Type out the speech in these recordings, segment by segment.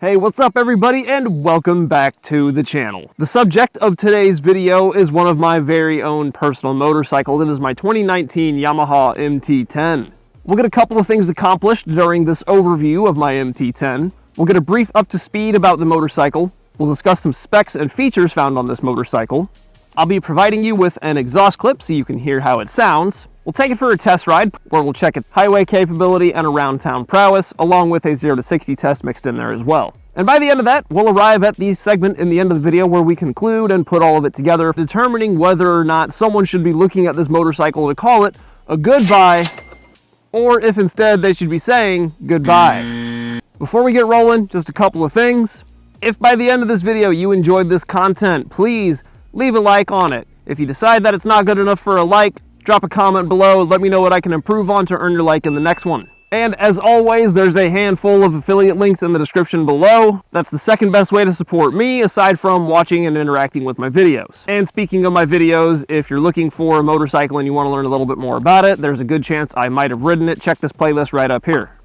Hey, what's up everybody, and welcome back to the channel. The subject of today's video is one of my very own personal motorcycles. It is my 2019 Yamaha MT-10. We'll get a couple of things accomplished during this overview of my MT-10. We'll get a brief up to speed about the motorcycle. We'll discuss some specs and features found on this motorcycle. I'll be providing you with an exhaust clip so you can hear how it sounds. We'll take it for a test ride where we'll check its highway capability and around town prowess, along with a 0 to 60 test mixed in there as well. And by the end of that, we'll arrive at the segment in the end of the video where we conclude and put all of it together, determining whether or not someone should be looking at this motorcycle to call it a goodbye, or if instead they should be saying goodbye. Before we get rolling, just a couple of things. If by the end of this video you enjoyed this content, please leave a like on it. If you decide that it's not good enough for a like, drop a comment below, let me know what I can improve on to earn your like in the next one. And as always, there's a handful of affiliate links in the description below. That's the second best way to support me, aside from watching and interacting with my videos. And speaking of my videos, if you're looking for a motorcycle and you want to learn a little bit more about it, there's a good chance I might have ridden it. Check this playlist right up here.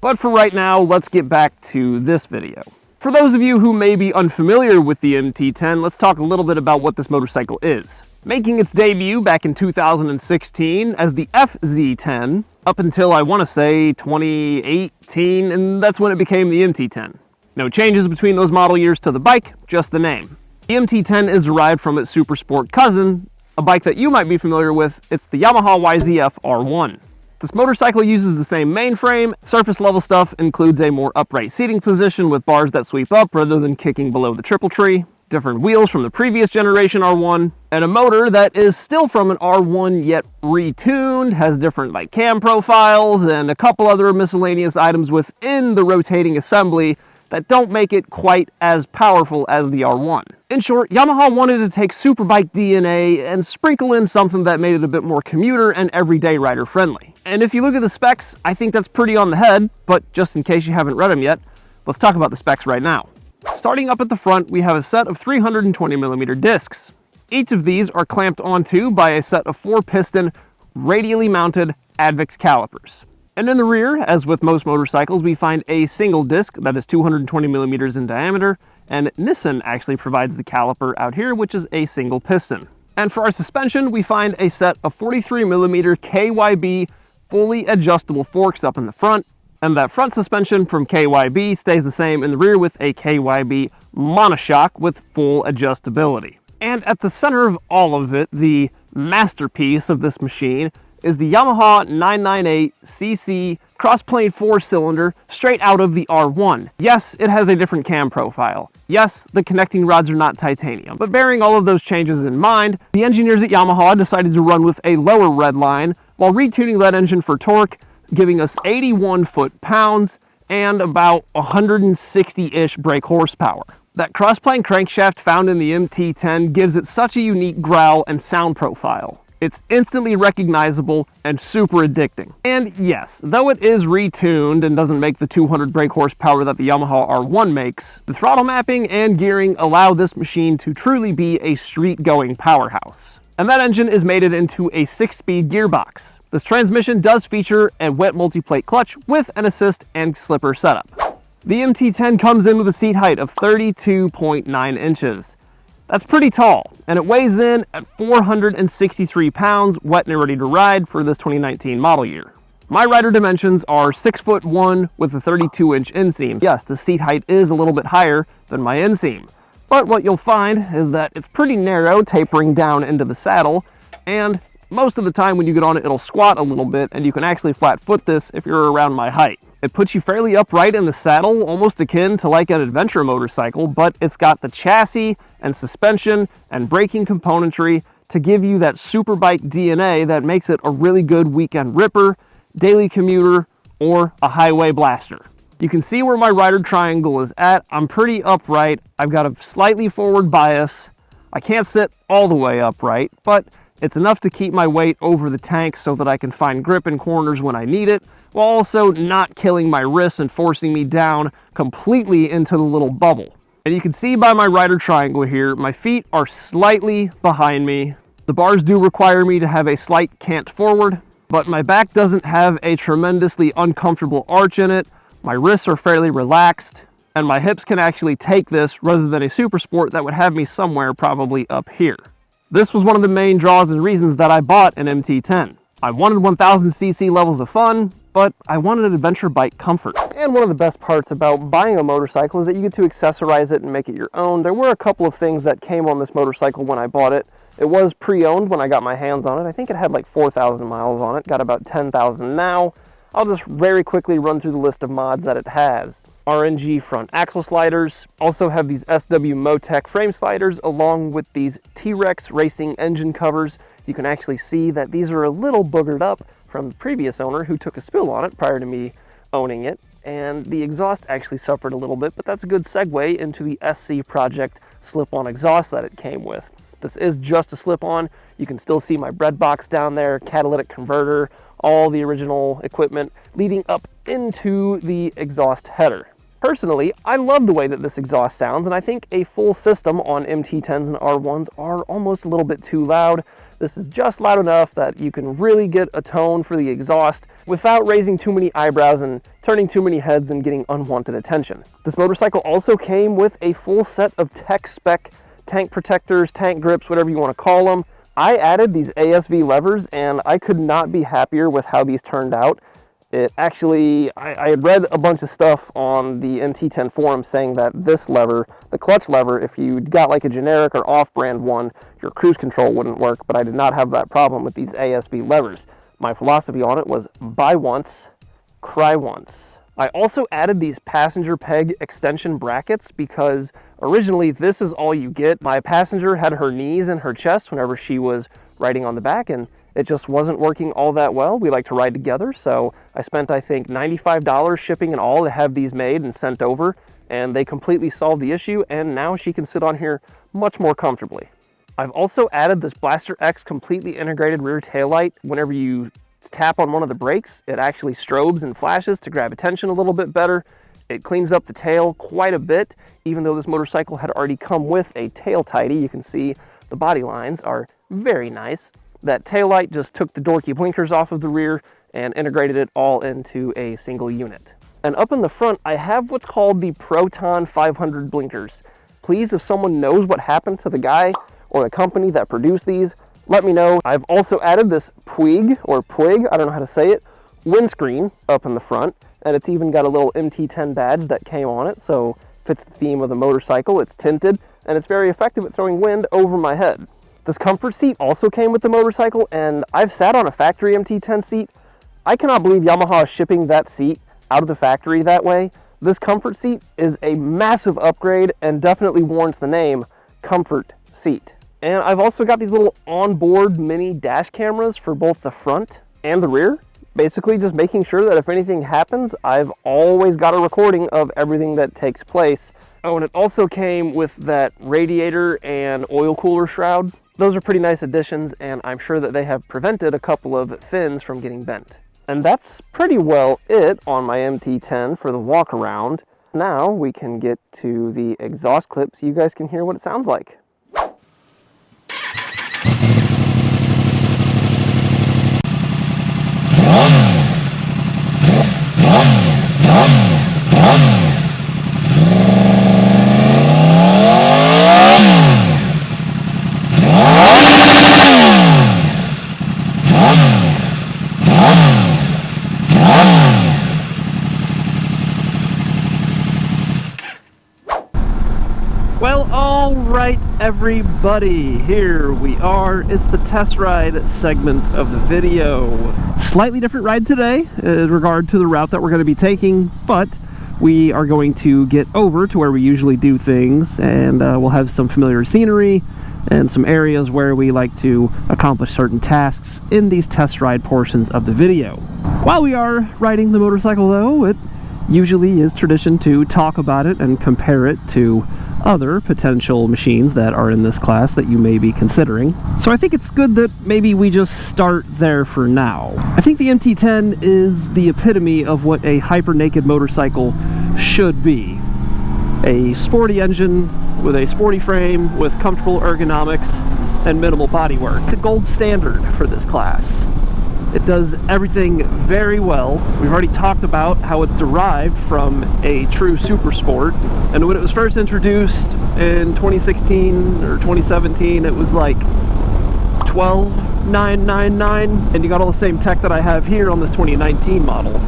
But for right now, let's get back to this video. For those of you who may be unfamiliar with the MT-10, let's talk a little bit about what this motorcycle is. Making its debut back in 2016 as the FZ10, up until I want to say 2018, and that's when it became the MT-10. No changes between those model years to the bike, just the name. The MT-10 is derived from its super sport cousin, a bike that you might be familiar with. It's the Yamaha YZF R1. This motorcycle uses the same mainframe. Surface level stuff includes a more upright seating position with bars that sweep up rather than kicking below the triple tree, different wheels from the previous generation R1, and a motor that is still from an R1 yet retuned, has different cam profiles, and a couple other miscellaneous items within the rotating assembly that don't make it quite as powerful as the R1. In short, Yamaha wanted to take superbike DNA and sprinkle in something that made it a bit more commuter and everyday rider friendly. And if you look at the specs, I think that's pretty on the head, but just in case you haven't read them yet, let's talk about the specs right now. Starting up at the front, we have a set of 320mm discs. Each of these are clamped onto by a set of 4-piston, radially mounted Advix calipers. And in the rear, as with most motorcycles, we find a single disc that is 220mm in diameter, and Nissan actually provides the caliper out here, which is a single piston. And for our suspension, we find a set of 43mm KYB fully adjustable forks up in the front, and that front suspension from KYB stays the same in the rear with a KYB monoshock with full adjustability. And at the center of all of it, the masterpiece of this machine, is the Yamaha 998cc cross-plane 4-cylinder straight out of the R1. Yes, it has a different cam profile. Yes, the connecting rods are not titanium. But bearing all of those changes in mind, the engineers at Yamaha decided to run with a lower red line while retuning that engine for torque, giving us 81 foot-pounds and about 160-ish brake horsepower. That cross-plane crankshaft found in the MT-10 gives it such a unique growl and sound profile. It's instantly recognizable and super addicting. And yes, though it is retuned and doesn't make the 200 brake horsepower that the Yamaha R1 makes, the throttle mapping and gearing allow this machine to truly be a street-going powerhouse. And that engine is mated into a 6-speed gearbox. This transmission does feature a wet multi-plate clutch with an assist and slipper setup. The MT-10 comes in with a seat height of 32.9 inches. That's pretty tall, and it weighs in at 463 pounds, wet and ready to ride for this 2019 model year. My rider dimensions are 6'1" with a 32-inch inseam. Yes, the seat height is a little bit higher than my inseam, but what you'll find is that it's pretty narrow, tapering down into the saddle, and most of the time when you get on it, it'll squat a little bit, and you can actually flat foot this if you're around my height. It puts you fairly upright in the saddle, almost akin to like an adventure motorcycle, but it's got the chassis and suspension and braking componentry to give you that superbike DNA that makes it a really good weekend ripper, daily commuter, or a highway blaster. You can see where my rider triangle is at. I'm pretty upright. I've got a slightly forward bias. I can't sit all the way upright, but it's enough to keep my weight over the tank so that I can find grip in corners when I need it, while also not killing my wrists and forcing me down completely into the little bubble. And you can see by my rider triangle here, my feet are slightly behind me. The bars do require me to have a slight cant forward, but my back doesn't have a tremendously uncomfortable arch in it. My wrists are fairly relaxed. and my hips can actually take this rather than a Super Sport that would have me somewhere probably up here. This was one of the main draws and reasons that I bought an MT-10. I wanted 1000cc levels of fun, but I wanted an adventure bike comfort. And one of the best parts about buying a motorcycle is that you get to accessorize it and make it your own. There were a couple of things that came on this motorcycle when I bought it. It was pre-owned when I got my hands on it. I think it had like 4,000 miles on it, got about 10,000 now. I'll just very quickly run through the list of mods that it has. RNG front axle sliders, also have these SW Motec frame sliders along with these T-Rex racing engine covers. You can actually see that these are a little boogered up from the previous owner who took a spill on it prior to me owning it, and the exhaust actually suffered a little bit, but that's a good segue into the SC Project slip-on exhaust that it came with. This is just a slip-on. You can still see my bread box down there, catalytic converter, all the original equipment leading up into the exhaust header. Personally, I love the way that this exhaust sounds, and I think a full system on MT-10s and R1s are almost a little bit too loud. This is just loud enough that you can really get a tone for the exhaust without raising too many eyebrows and turning too many heads and getting unwanted attention. This motorcycle also came with a full set of tech spec tank protectors, tank grips, whatever you want to call them. I added these ASV levers and I could not be happier with how these turned out. It actually, I had read a bunch of stuff on the MT-10 forum saying that this lever, the clutch lever, if you got like a generic or off-brand one, your cruise control wouldn't work, but I did not have that problem with these ASV levers. My philosophy on it was buy once, cry once. I also added these passenger peg extension brackets because originally this is all you get. My passenger had her knees in her chest whenever she was riding on the back, and it just wasn't working all that well. We like to ride together, so I spent, I think, $95 shipping and all to have these made and sent over, and they completely solved the issue, and now she can sit on here much more comfortably. I've also added this Blaster X completely integrated rear taillight. Whenever you tap on one of the brakes, it actually strobes and flashes to grab attention a little bit better. It cleans up the tail quite a bit, even though this motorcycle had already come with a tail tidy. You can see the body lines are very nice. That taillight just took the dorky blinkers off of the rear and integrated it all into a single unit. And up in the front, I have what's called the Proton 500 blinkers. Please, if someone knows what happened to the guy or the company that produced these, let me know. I've also added this Puig, or Puig, I don't know how to say it, windscreen up in the front, and it's even got a little MT-10 badge that came on it, so fits the theme of the motorcycle. It's tinted, and it's very effective at throwing wind over my head. This comfort seat also came with the motorcycle, and I've sat on a factory MT-10 seat. I cannot believe Yamaha is shipping that seat out of the factory that way. This comfort seat is a massive upgrade and definitely warrants the name comfort seat. And I've also got these little onboard mini dash cameras for both the front and the rear. Basically just making sure that if anything happens, I've always got a recording of everything that takes place. Oh, and it also came with that radiator and oil cooler shroud. Those are pretty nice additions, and I'm sure that they have prevented a couple of fins from getting bent. And that's pretty well it on my MT-10 for the walk around. Now we can get to the exhaust clip so you guys can hear what it sounds like. Well, all right, everybody, here we are. It's the test ride segment of the video. Slightly different ride today in regard to the route that we're going to be taking, but we are going to get over to where we usually do things, and we'll have some familiar scenery and some areas where we like to accomplish certain tasks in these test ride portions of the video. While we are riding the motorcycle, though, it usually is tradition to talk about it and compare it to other potential machines that are in this class that you may be considering. So I think it's good that maybe we just start there for now. I think the MT-10 is the epitome of what a hyper-naked motorcycle should be. A sporty engine with a sporty frame with comfortable ergonomics and minimal bodywork. The gold standard for this class. It does everything very well. We've already talked about how it's derived from a true super sport. And when it was first introduced in 2016 or 2017, it was like $12,999, and you got all the same tech that I have here on this 2019 model.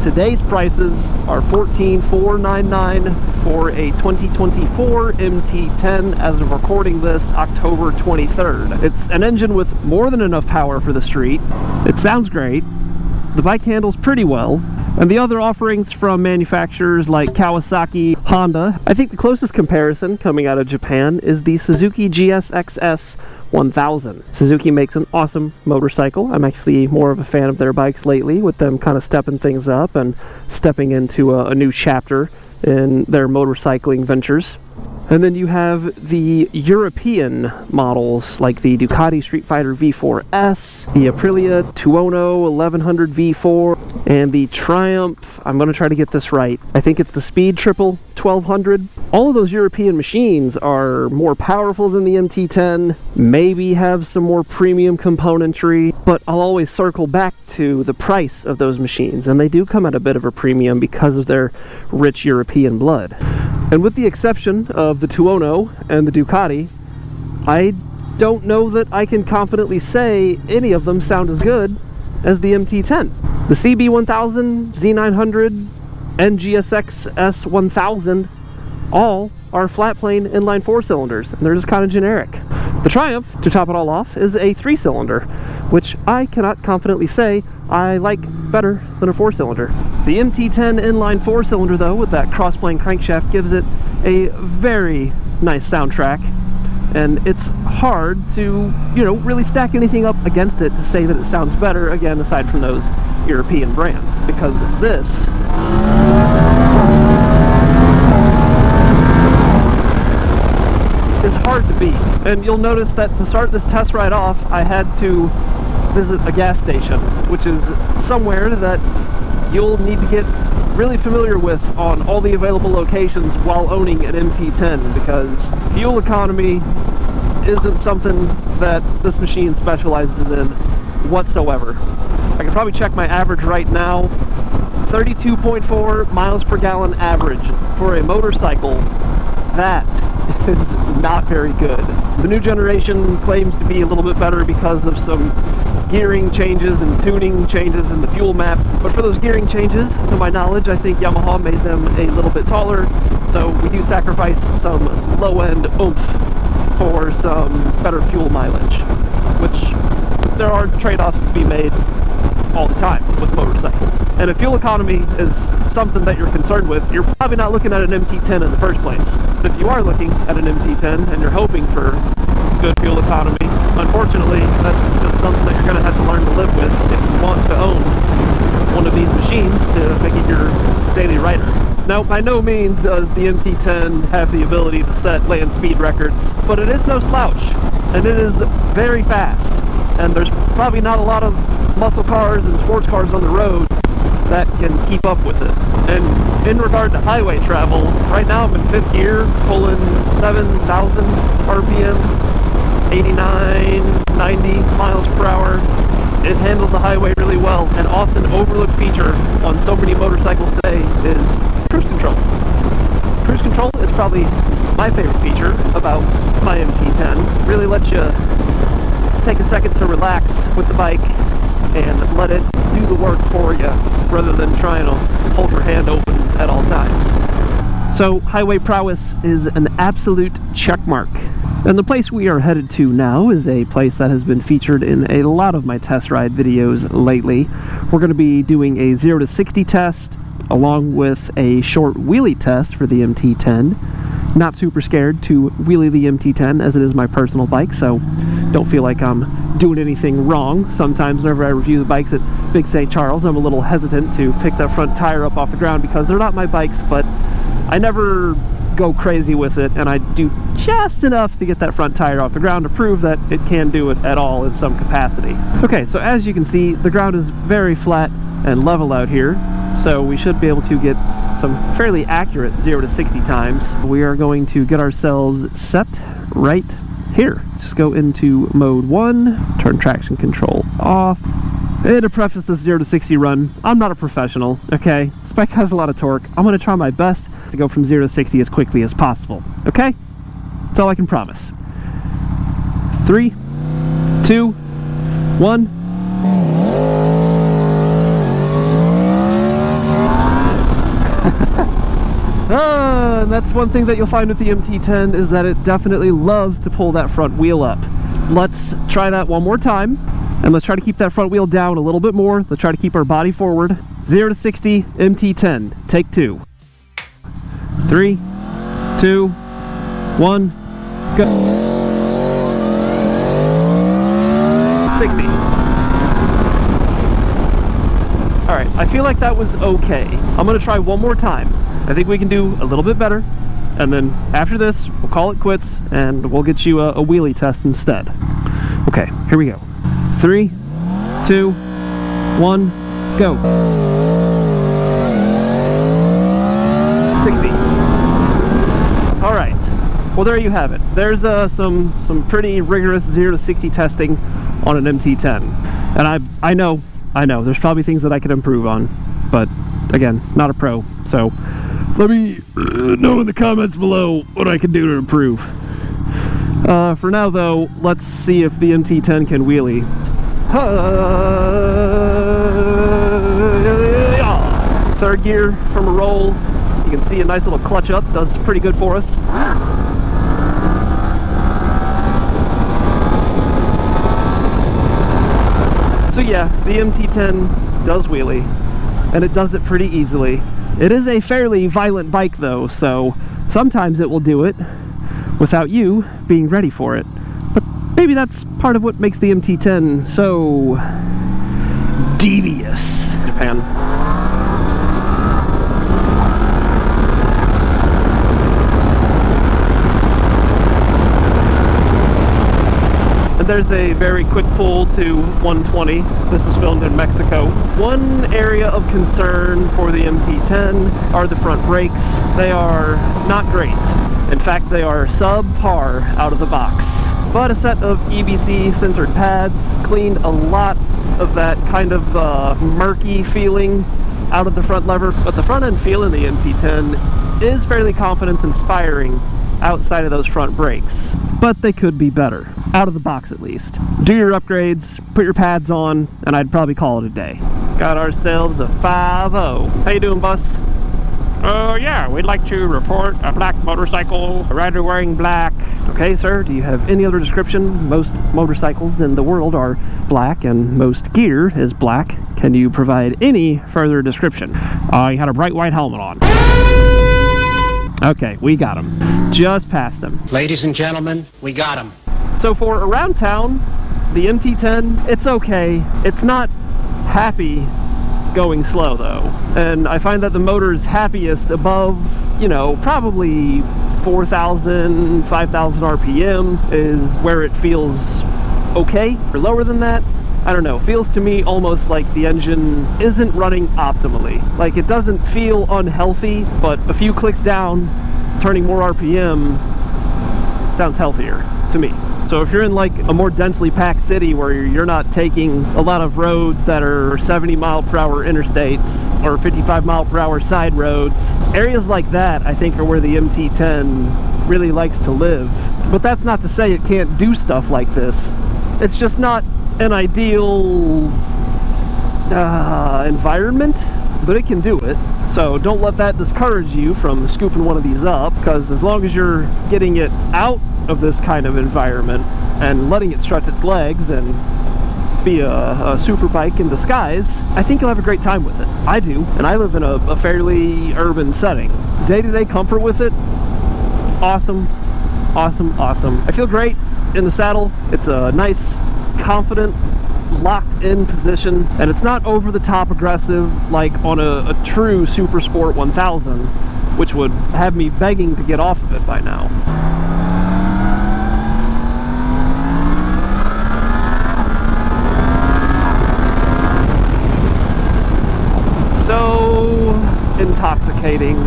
Today's prices are $14,499 for a 2024 MT-10 as of recording this October 23rd. It's an engine with more than enough power for the street. It sounds great. The bike handles pretty well. And the other offerings from manufacturers like Kawasaki, Honda, I think the closest comparison coming out of Japan is the Suzuki GSX-S 1000. Suzuki makes an awesome motorcycle. I'm actually more of a fan of their bikes lately, with them kind of stepping things up and stepping into a new chapter in their motorcycling ventures. And then you have the European models like the Ducati Street Fighter V4S, the Aprilia Tuono 1100 V4, and the Triumph, I'm going to try to get this right, I think it's the Speed Triple 1200. All of those European machines are more powerful than the MT-10, maybe have some more premium componentry, but I'll always circle back to the price of those machines, and they do come at a bit of a premium because of their rich European blood. And with the exception of the Tuono and the Ducati, I don't know that I can confidently say any of them sound as good as the MT-10. The CB1000, Z900, and GSX S1000 all are flat plane inline 4-cylinders, and they're just kind of generic. The Triumph, to top it all off, is a 3-cylinder, which I cannot confidently say I like better than a 4-cylinder. The MT-10 inline 4-cylinder, though, with that cross-plane crankshaft, gives it a very nice soundtrack, and it's hard to, really stack anything up against it to say that it sounds better, again, aside from those European brands, because this is hard to beat. And you'll notice that to start this test ride off, I had to visit a gas station, which is somewhere that you'll need to get really familiar with on all the available locations while owning an MT-10, because fuel economy isn't something that this machine specializes in whatsoever. I can probably check my average right now. 32.4 miles per gallon average for a motorcycle. That is not very good. The new generation claims to be a little bit better because of some gearing changes and tuning changes in the fuel map, but for those gearing changes, to my knowledge, I think Yamaha made them a little bit taller, so we do sacrifice some low-end oomph for some better fuel mileage, which there are trade-offs to be made all the time with motorcycles. And if fuel economy is something that you're concerned with, you're probably not looking at an MT-10 in the first place. But if you are looking at an MT-10 and you're hoping for good fuel economy, unfortunately, that's just something that you're going to have to learn to live with if you want to own one of these machines to make it your daily rider. Now, by no means does the MT-10 have the ability to set land speed records, but it is no slouch, and it is very fast. And there's probably not a lot of muscle cars and sports cars on the roads that can keep up with it. And in regard to highway travel, right now I'm in 5th gear, pulling 7,000 RPM, 89, 90 miles per hour. It handles the highway really well, and often overlooked feature on so many motorcycles today is cruise control. Cruise control is probably my favorite feature about my MT-10. Really lets you take a second to relax with the bike and let it do the work for you, rather than trying to hold your hand open at all times. So highway prowess is an absolute check mark. And the place we are headed to now is a place that has been featured in a lot of my test ride videos lately. We're going to be doing a 0 to 60 test along with a short wheelie test for the MT-10. Not super scared to wheelie the MT-10, as it is my personal bike, so don't feel like I'm doing anything wrong. Sometimes whenever I review the bikes at Big St. Charles, I'm a little hesitant to pick that front tire up off the ground because they're not my bikes, but I never go crazy with it, and I do just enough to get that front tire off the ground to prove that it can do it at all in some capacity. Okay, so as you can see, the ground is very flat and level out here, so we should be able to get some fairly accurate 0 to 60 times. We are going to get ourselves set right here. Just go into mode 1, turn traction control off, And to preface this 0 to 60 run, I'm not a professional, okay? This bike has a lot of torque. I'm going to try my best to go from 0 to 60 as quickly as possible, okay? That's all I can promise. 3, 2, 1. And that's one thing that you'll find with the MT-10 is that it definitely loves to pull that front wheel up. Let's try that one more time. And let's try to keep that front wheel down a little bit more. Let's try to keep our body forward. 0 to 60, MT-10, take 2. 3, 2, 1, go. 60. All right, I feel like that was okay. I'm gonna try one more time. I think we can do a little bit better. And then after this, we'll call it quits and we'll get you a wheelie test instead. Okay, here we go. 3, 2, 1, go. 60. All right. Well, there you have it. There's some pretty rigorous 0 to 60 testing on an MT-10, and I know there's probably things that I could improve on, but again, not a pro. So let me know in the comments below what I can do to improve. For now, though, let's see if the MT-10 can wheelie. Third gear from a roll. You can see a nice little clutch up. Does pretty good for us. So yeah, the MT-10 does wheelie, and it does it pretty easily. It is a fairly violent bike though, so sometimes it will do it without you being ready for it. But maybe that's part of what makes the MT-10 so devious. Japan. And there's a very quick pull to 120. This is filmed in Mexico. One area of concern for the MT-10 are the front brakes. They are not great. In fact, they are subpar out of the box. But a set of EBC centered pads cleaned a lot of that kind of murky feeling out of the front lever. But the front end feel in the MT-10 is fairly confidence inspiring outside of those front brakes. But they could be better, out of the box at least. Do your upgrades, put your pads on, and I'd probably call it a day. Got ourselves a 5.0. How you doing, Bus? Yeah, we'd like to report a black motorcycle, a rider wearing black. Okay, sir, do you have any other description? Most motorcycles in the world are black and most gear is black. Can you provide any further description? He had a bright white helmet on. Okay, we got him. Just passed him. Ladies and gentlemen, we got him. So for around town, the MT-10, it's okay. It's not happy going slow though. And I find that the motor's happiest above, you know, probably 4,000, 5,000 RPM is where it feels okay. Or lower than that, I don't know, feels to me almost like the engine isn't running optimally. Like it doesn't feel unhealthy, but a few clicks down, turning more RPM sounds healthier to me. So if you're in like a more densely packed city where you're not taking a lot of roads that are 70 mile per hour interstates or 55 mile per hour side roads, areas like that I think are where the MT-10 really likes to live. But that's not to say it can't do stuff like this. It's just not an ideal environment, but it can do it. So don't let that discourage you from scooping one of these up, because as long as you're getting it out of this kind of environment and letting it stretch its legs and be a super bike in disguise, I think you'll have a great time with it. I do, and I live in a fairly urban setting. Day-to-day comfort with it, awesome, awesome, awesome. I feel great in the saddle. It's a nice, confident, locked in position, and it's not over the top aggressive like on a true Super Sport 1000, which would have me begging to get off of it by now. So intoxicating,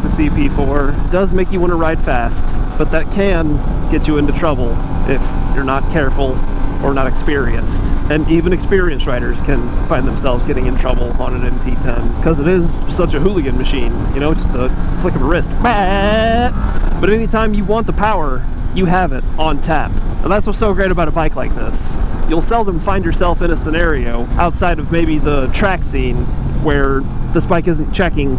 the CP4 does make you want to ride fast, but that can get you into trouble if you're not careful or not experienced. And even experienced riders can find themselves getting in trouble on an MT-10 because it is such a hooligan machine, you know, just the flick of a wrist. But anytime you want the power, you have it on tap. And that's what's so great about a bike like this. You'll seldom find yourself in a scenario outside of maybe the track scene where this bike isn't checking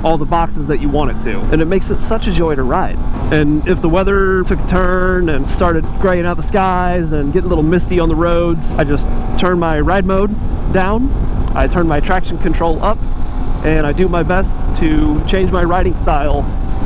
all the boxes that you want it to, and it makes it such a joy to ride. And if the weather took a turn and started graying out the skies and getting a little misty on the roads, I just turn my ride mode down, I turn my traction control up, and I do my best to change my riding style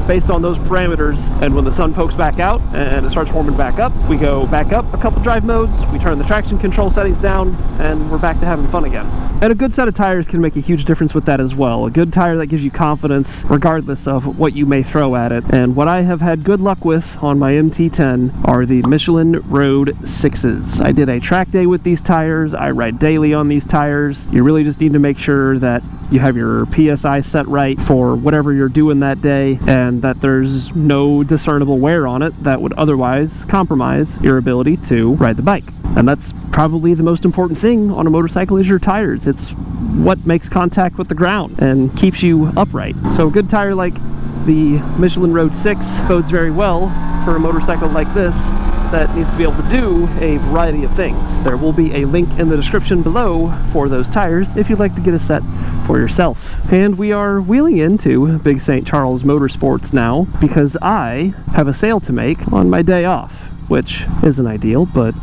based on those parameters. And when the sun pokes back out and it starts warming back up, we go back up a couple drive modes, we turn the traction control settings down, and we're back to having fun again. And a good set of tires can make a huge difference with that as well. A good tire that gives you confidence regardless of what you may throw at it. And what I have had good luck with on my MT-10 are the Michelin Road 6s. I did a track day with these tires, I ride daily on these tires. You really just need to make sure that you have your PSI set right for whatever you're doing that day, and that there's no discernible wear on it that would otherwise compromise your ability to ride the bike. And that's probably the most important thing on a motorcycle is your tires. It's what makes contact with the ground and keeps you upright. So a good tire like the Michelin Road 6 bodes very well for a motorcycle like this that needs to be able to do a variety of things. There will be a link in the description below for those tires if you'd like to get a set for yourself. And we are wheeling into Big St. Charles Motorsports now because I have a sale to make on my day off, which isn't ideal, but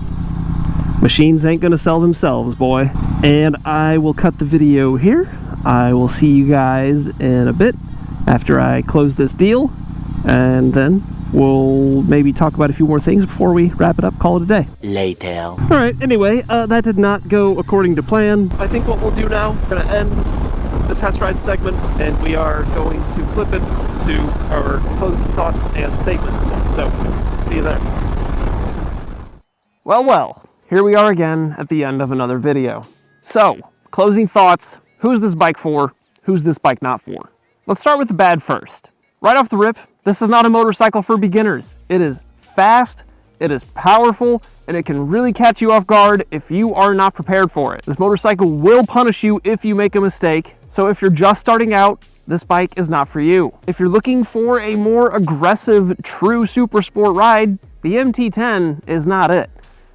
machines ain't gonna sell themselves, boy. And I will cut the video here. I will see you guys in a bit after I close this deal, and then we'll maybe talk about a few more things before we wrap it up, call it a day. Later. Alright, anyway, that did not go according to plan. I think what we'll do now, we're gonna end the test ride segment, and we are going to flip it to our closing thoughts and statements. So, see you there. Well, here we are again at the end of another video. So, closing thoughts, who's this bike for? Who's this bike not for? Let's start with the bad first. Right off the rip, this is not a motorcycle for beginners. It is fast, it is powerful, and it can really catch you off guard if you are not prepared for it. This motorcycle will punish you if you make a mistake, so if you're just starting out, this bike is not for you. If you're looking for a more aggressive, true super sport ride, the MT-10 is not it.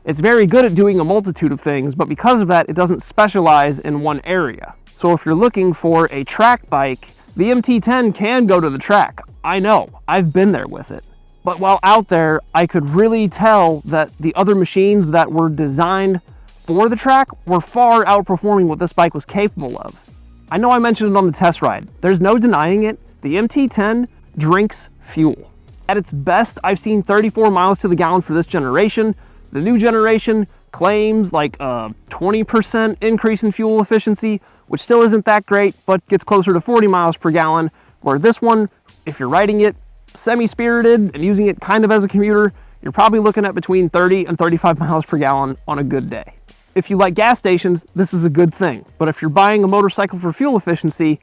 It's very good at doing a multitude of things, but because of that, it doesn't specialize in one area. So if you're looking for a track bike, the MT-10 can go to the track. I know, I've been there with it. But while out there, I could really tell that the other machines that were designed for the track were far outperforming what this bike was capable of. I know I mentioned it on the test ride. There's no denying it. The MT-10 drinks fuel. At its best, I've seen 34 miles to the gallon for this generation. The new generation claims like a 20% increase in fuel efficiency, which still isn't that great, but gets closer to 40 miles per gallon, where this one, if you're riding it semi-spirited and using it kind of as a commuter, you're probably looking at between 30 and 35 miles per gallon on a good day. If you like gas stations, this is a good thing, but if you're buying a motorcycle for fuel efficiency,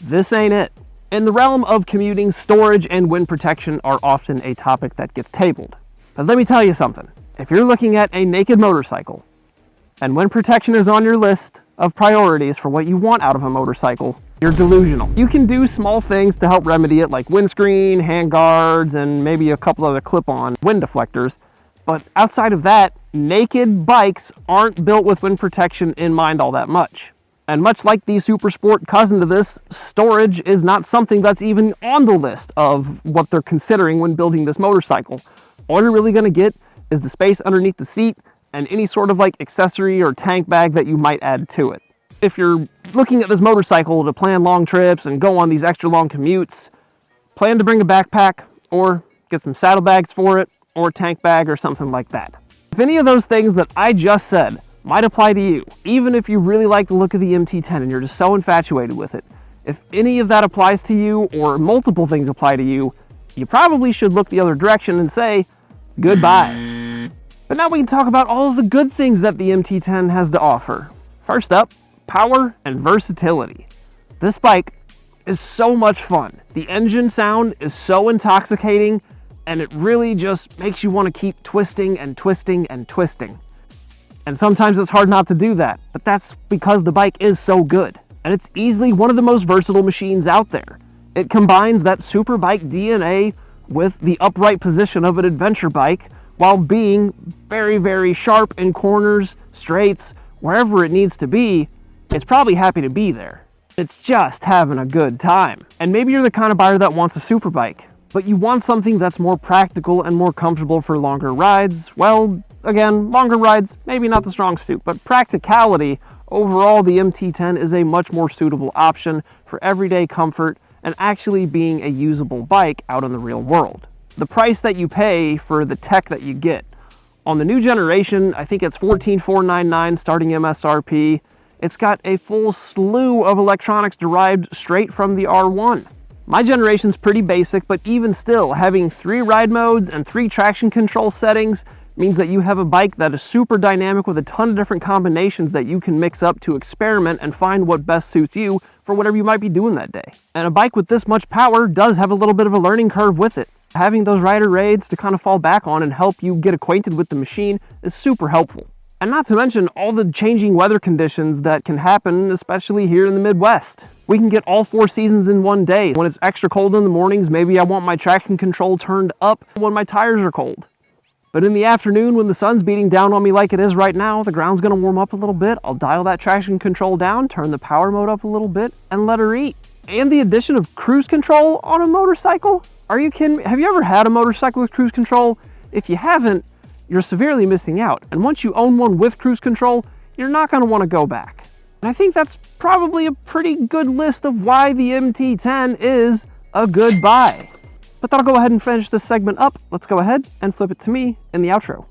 this ain't it. In the realm of commuting, storage and wind protection are often a topic that gets tabled. But let me tell you something. If you're looking at a naked motorcycle, and wind protection is on your list of priorities for what you want out of a motorcycle, you're delusional. You can do small things to help remedy it, like windscreen, hand guards, and maybe a couple other clip-on wind deflectors. But outside of that, naked bikes aren't built with wind protection in mind all that much. And much like the super sport cousin to this, storage is not something that's even on the list of what they're considering when building this motorcycle. All you're really gonna get is the space underneath the seat and any sort of like accessory or tank bag that you might add to it. If you're looking at this motorcycle to plan long trips and go on these extra long commutes, plan to bring a backpack or get some saddlebags for it or a tank bag or something like that. If any of those things that I just said might apply to you, even if you really like the look of the MT-10 and you're just so infatuated with it, if any of that applies to you or multiple things apply to you, you probably should look the other direction and say goodbye. But now we can talk about all of the good things that the MT-10 has to offer. First up, power and versatility. This bike is so much fun. The engine sound is so intoxicating, and it really just makes you want to keep twisting and twisting and twisting. And sometimes it's hard not to do that, but that's because the bike is so good. And it's easily one of the most versatile machines out there. It combines that superbike DNA with the upright position of an adventure bike while being very, very sharp in corners, straights, wherever it needs to be. It's probably happy to be there. It's just having a good time. And maybe you're the kind of buyer that wants a superbike, but you want something that's more practical and more comfortable for longer rides. Well, again, longer rides, maybe not the strong suit, but practicality, overall the MT-10 is a much more suitable option for everyday comfort and actually being a usable bike out in the real world. The price that you pay for the tech that you get. On the new generation, I think it's $14,499 starting MSRP. It's got a full slew of electronics derived straight from the R1. My generation's pretty basic, but even still, having 3 ride modes and 3 traction control settings means that you have a bike that is super dynamic with a ton of different combinations that you can mix up to experiment and find what best suits you for whatever you might be doing that day. And a bike with this much power does have a little bit of a learning curve with it. Having those rider raids to kind of fall back on and help you get acquainted with the machine is super helpful. And not to mention all the changing weather conditions that can happen, especially here in the Midwest. We can get all 4 seasons in one day. When it's extra cold in the mornings, maybe I want my traction control turned up when my tires are cold. But in the afternoon, when the sun's beating down on me like it is right now, the ground's gonna warm up a little bit. I'll dial that traction control down, turn the power mode up a little bit, and let her eat. And the addition of cruise control on a motorcycle? Are you kidding me? Have you ever had a motorcycle with cruise control? If you haven't, you're severely missing out. And once you own one with cruise control, you're not gonna wanna go back. And I think that's probably a pretty good list of why the MT-10 is a good buy. But that'll go ahead and finish this segment up. Let's go ahead and flip it to me in the outro.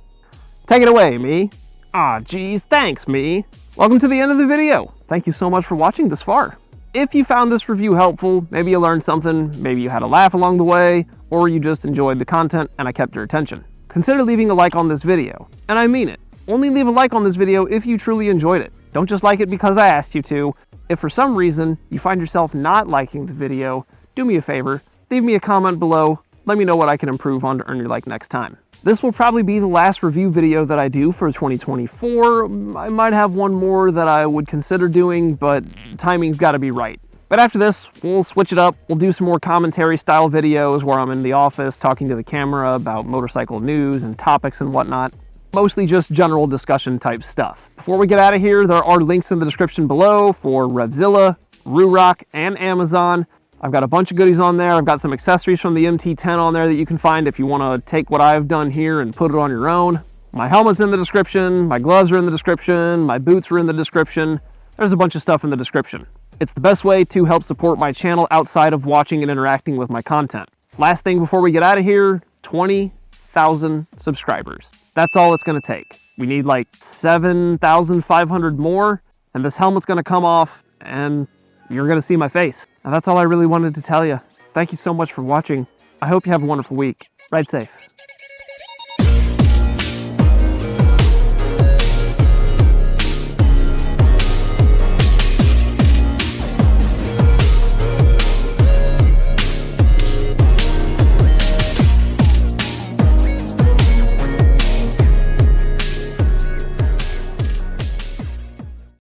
Take it away, me. Aw, geez, thanks, me. Welcome to the end of the video. Thank you so much for watching this far. If you found this review helpful, maybe you learned something, maybe you had a laugh along the way, or you just enjoyed the content and I kept your attention, consider leaving a like on this video. And I mean it. Only leave a like on this video if you truly enjoyed it. Don't just like it because I asked you to. If for some reason you find yourself not liking the video, do me a favor, leave me a comment below, let me know what I can improve on to earn your like next time. This will probably be the last review video that I do for 2024. I might have one more that I would consider doing, but timing's gotta be right. But after this, we'll switch it up. We'll do some more commentary style videos where I'm in the office talking to the camera about motorcycle news and topics and whatnot. Mostly just general discussion type stuff. Before we get out of here, there are links in the description below for Revzilla, Ruroc, and Amazon. I've got a bunch of goodies on there. I've got some accessories from the MT-10 on there that you can find if you want to take what I've done here and put it on your own. My helmet's in the description, my gloves are in the description, my boots are in the description. There's a bunch of stuff in the description. It's the best way to help support my channel outside of watching and interacting with my content. Last thing before we get out of here, 20,000 subscribers. That's all it's going to take. We need like 7,500 more, and this helmet's going to come off, and you're going to see my face. And that's all I really wanted to tell you. Thank you so much for watching. I hope you have a wonderful week. Ride safe.